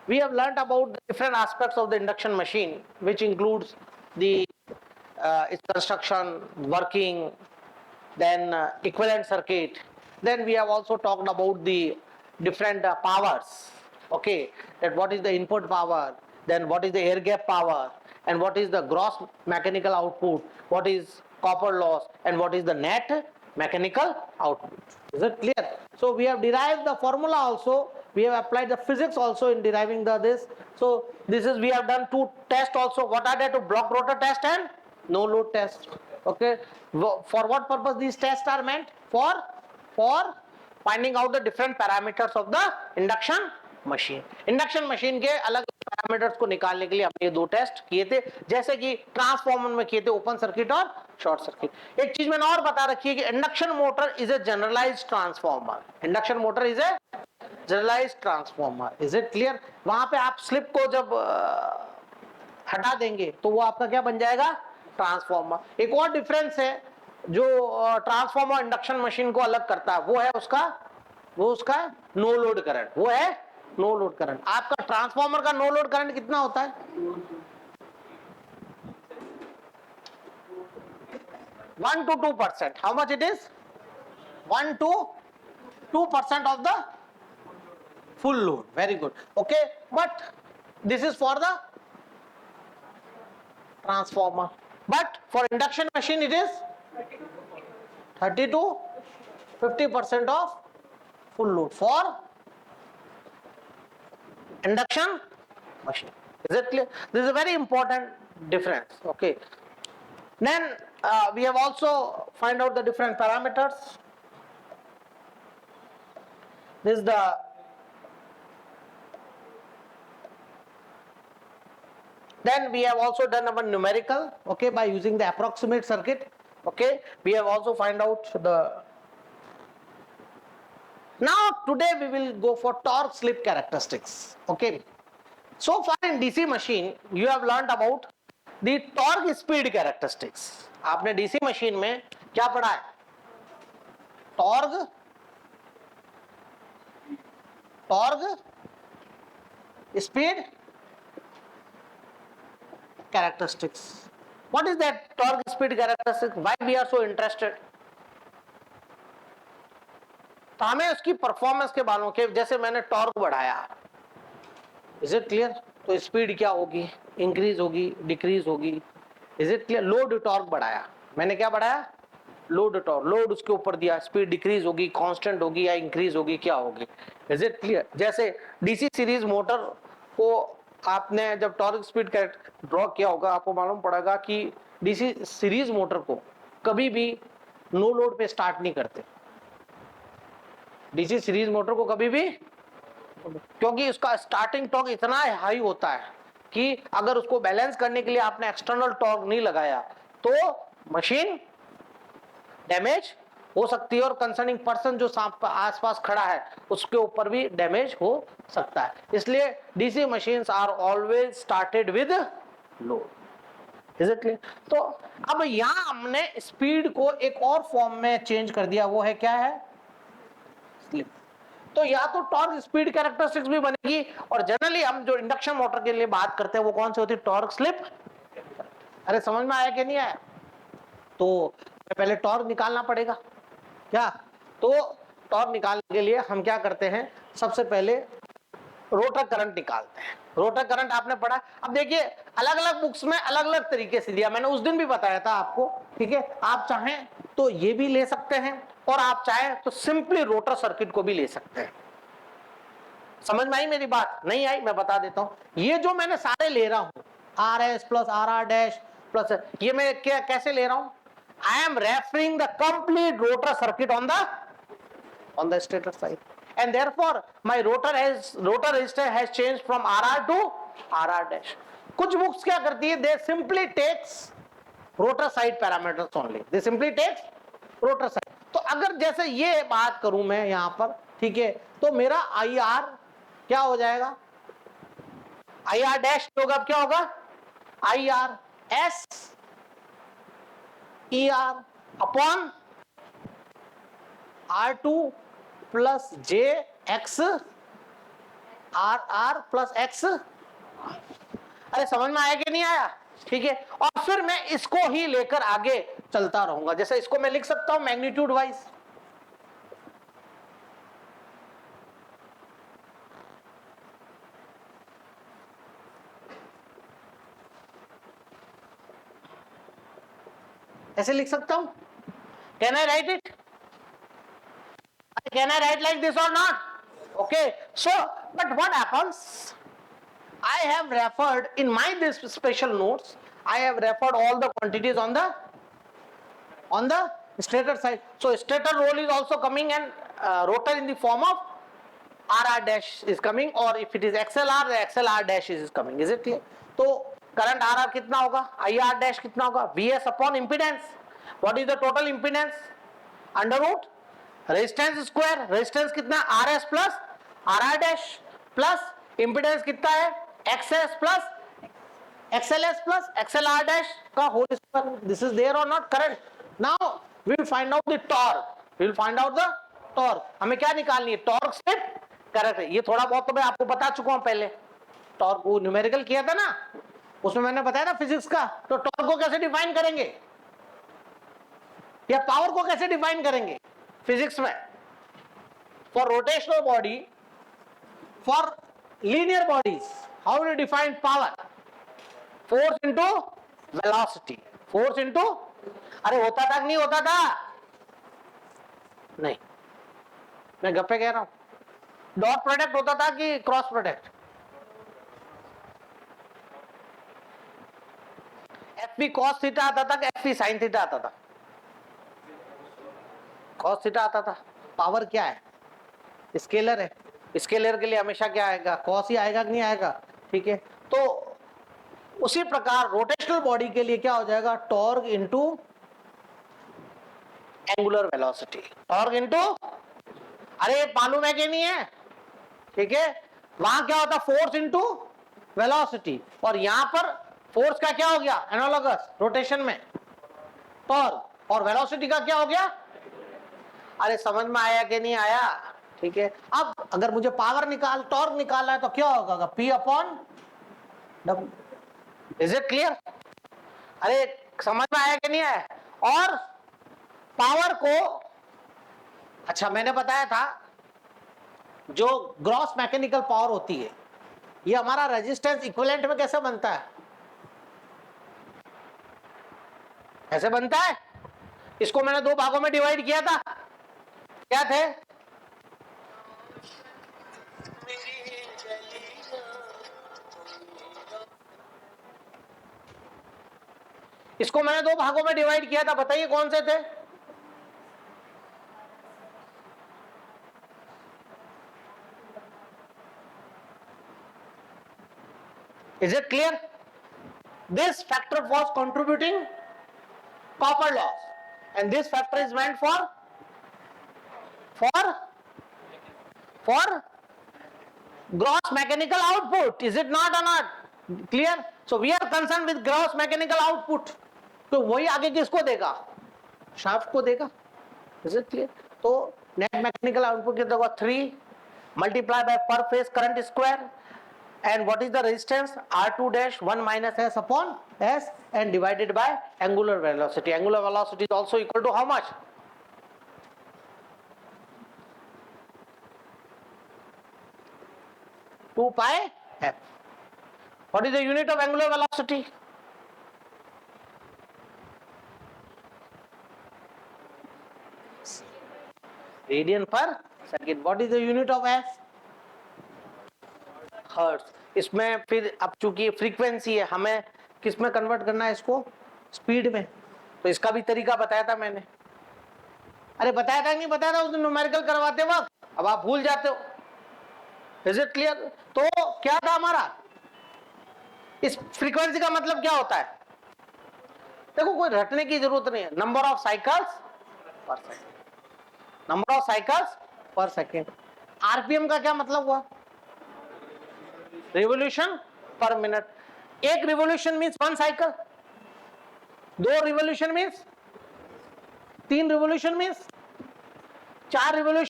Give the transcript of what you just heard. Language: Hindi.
we have learnt about the different aspects of the induction machine, which includes the its construction, working, then equivalent circuit. Then we have also talked about the different powers. Okay, that what is the input power, then what is the air gap power, and what is the gross mechanical output, what is copper loss, and what is the net mechanical output. Is it clear? So we have derived the formula also, we have applied the physics also in deriving this. So this is, we have done two tests also. What are they? To block rotor test and no load test. Okay, for what purpose these tests are meant? For finding out the different parameters of the induction machine. Induction machine के अलग पैरामीटर्स को निकालने के लिए हमने ये दो टेस्ट किए थे, जैसे कि ट्रांसफॉर्मर में किए थे ओपन सर्किट और शॉर्ट सर्किट। एक चीज मैंने और बता रखी है कि induction motor is a generalised transformer. Induction motor is a generalised transformer. Is it clear? वहां पे आप स्लिप को जब हटा देंगे तो वो आपका क्या बन जाएगा? ट्रांसफॉर्मर। एक और डिफरेंस है जो ट्रांसफॉर्मर इंडक्शन मशीन को अलग करता है, वो है उसका नो लोड करंट। वो है नो लोड करंट। आपका ट्रांसफॉर्मर का नो लोड करंट कितना होता है? 1 to 2%। How much it is? 1 to 2% of the full load. Very good. Okay, but this is for the transformer, but for induction machine it is 30 to 50% of full load for induction machine. Is it clear? This is a very important difference. Okay, then we have also find out the different parameters. This is the then we have also done our numerical, okay, by using the approximate circuit. Okay, we have also find out the, now today we will go for torque slip characteristics. Okay, so far in DC machine you have learned about the torque speed characteristics. आपने DC machine में क्या पढ़ा है? torque speed characteristics. What is that torque speed characteristics? Why we are so interested? तो हमें उसकी परफॉर्मेंस के मालूम के, जैसे मैंने टॉर्क बढ़ाया, इज इट क्लियर? तो स्पीड क्या होगी? इंक्रीज होगी, डिक्रीज होगी। Is it clear? Load torque बढ़ाया, मैंने क्या बढ़ाया? Load torque. लोड उसके ऊपर दिया, स्पीड डिक्रीज होगी, कांस्टेंट होगी या इंक्रीज होगी, क्या होगी? Is it clear? जैसे डीसी सीरीज मोटर को आपने जब टॉर्क स्पीड का ड्रॉ किया होगा, आपको मालूम पड़ेगा कि डीसी सीरीज मोटर को कभी भी नो लोड पे स्टार्ट नहीं करते। डीसी सीरीज मोटर को कभी भी, क्योंकि उसका स्टार्टिंग टॉर्क इतना हाई होता है कि अगर उसको बैलेंस करने के लिए आपने एक्सटर्नल टॉर्क नहीं लगाया तो मशीन डैमेज हो सकती है, और कंसर्निंग पर्सन जो आसपास खड़ा है उसके ऊपर भी डैमेज हो सकता है। इसलिए DC machines are always started with load. Is it clear? तो अब यहां हमने स्पीड को एक और फॉर्म में चेंज कर दिया, वो है क्या है? स्लिप। तो या तो टॉर्क स्पीड कैरेक्टरिस्टिक्स भी बनेगी, और जनरली हम जो इंडक्शन मोटर के लिए बात करते हैं वो कौन सी होती है? Torque slip. अरे समझ में आया कि नहीं आया? तो पहले टॉर्क निकालना पड़ेगा क्या? तो टॉर्क निकालने के लिए हम क्या करते हैं? सबसे पहले रोटर करंट निकालते हैं। रोटर करंट आपने पढ़ा। अब देखिए अलग अलग बुक्स में अलग अलग तरीके से दिया, मैंने उस दिन भी बताया था आपको, ठीक है? आप चाहें तो ये भी ले सकते हैं, और आप चाहें तो सिंपली रोटर सर्किट को भी ले सकते हैं। समझ में आई मेरी बात? नहीं आई? मैं बता देता हूं। ये जो मैंने सारे ले रहा हूं, R S plus R R dash plus, ये मैं क्या कैसे ले रहा हूं? I am referring the complete rotor circuit on the stator side, and therefore my rotor resistor has changed from RR to RR dash. कुछ बुक्स क्या करती है? They simply takes rotor side parameters only. They simply takes rotor side. तो अगर जैसे ये बात करूं मैं यहां पर, ठीक है, तो मेरा IR क्या हो जाएगा? IR dash होगा, अब क्या होगा? IR S ER upon R2 plus JX R R plus X. अरे समझ में आया कि नहीं आया? ठीक है, और फिर मैं इसको ही लेकर आगे चलता रहूंगा। जैसे इसको मैं लिख सकता हूं मैग्नीट्यूड वाइज, ऐसे लिख सकता हूं। Can I right it? Can I write like this or not? Okay. So, but what happens? I have referred in my this special notes. I have referred all the quantities on the stator side. So stator roll is also coming, and rotor in the form of RR dash is coming, or if it is XLR, the XLR dash is coming. Is it clear? तो current RR कितना होगा, IR dash कितना होगा, VS upon impedance. What is the total impedance? Under root resistance square, resistance कितना RS plus RR dash plus impedance कितना है XS plus XLS plus XLR dash का whole square. This is there और not? Correct. Now we will find out the torque. We will find out the torque. हमें क्या निकालनी है? Torque slip. करेक्ट है. ये थोड़ा बहुत तो मैं आपको बता चुका हूं पहले. टॉर्क वो न्यूमेरिकल किया था ना, उसमें मैंने बताया ना फिजिक्स का. तो टॉर्क को कैसे डिफाइन करेंगे या पावर को कैसे डिफाइन करेंगे फिजिक्स में? For rotational body, for linear bodies, how will define power? Force into velocity. Force into, अरे होता था कि नहीं होता था? नहीं, मैं गप्पे कह रहा हूं. डॉट प्रोडक्ट होता था कि cross product? F P cos theta आता था कि एफ पी साइन थीटा आता था? कॉस थीटा आता था. पावर क्या है? स्केलर है. स्केलर के लिए हमेशा क्या आएगा? कॉस ही आएगा कि नहीं आएगा? ठीक है. तो उसी प्रकार रोटेशनल बॉडी के लिए क्या हो जाएगा? Torque into angular velocity. Torque into, अरे मालूम है कि नहीं है? ठीक है. वहां क्या होता? Force into velocity. और यहां पर फोर्स का क्या हो गया? एनालॉगस रोटेशन में टॉर्क. और वेलोसिटी का क्या हो गया? अरे समझ में आया कि नहीं आया? ठीक है. अब अगर मुझे पावर टॉर्क निकालना है तो क्या होगा? P upon W. Is it clear? अरे समझ में आया कि नहीं आया? और पावर को, अच्छा मैंने बताया था जो ग्रॉस मैकेनिकल पावर होती है, ये हमारा रेजिस्टेंस इक्विवेलेंट में कैसे बनता है? ऐसे बनता है. इसको मैंने दो भागों में डिवाइड किया था. क्या थे? इसको मैंने दो भागों में डिवाइड किया था. बताइए कौन से थे? Is it clear? This factor was contributing copper loss, and this factor is meant for gross mechanical output. Is it not or not? Clear? So we are concerned with gross mechanical output. तो वही आगे किसको देगा? शाफ्ट को देगा. Is it clear? तो net mechanical output कितना होगा? 3 multiplied by per phase current square. And what is the resistance? R2 dash 1 minus S upon S and divided by angular velocity. Angular velocity is also equal to how much? Two pi F. What is the unit of angular velocity? Radian per second. What is the unit of S? Hertz. इसमें फिर अब चूंकि फ्रीक्वेंसी है, हमें किस में कन्वर्ट करना है? इसको स्पीड में. तो इसका भी तरीका बताया था मैंने. अरे बताया था कि नहीं बताया था उस दिन न्यूमेरिकल करवाते वक्त? अब आप भूल जाते हो. Is it clear? तो क्या था हमारा? इस फ्रीक्वेंसी का मतलब क्या होता है? देखो कोई रटने की जरूरत नहीं है. Number of cycles per second. Number of cycles per second. RPM का क्या मतलब हुआ? Revolution per minute. एक revolution means 1 cycle. 2 revolution means 3 revolution means 4 revolution.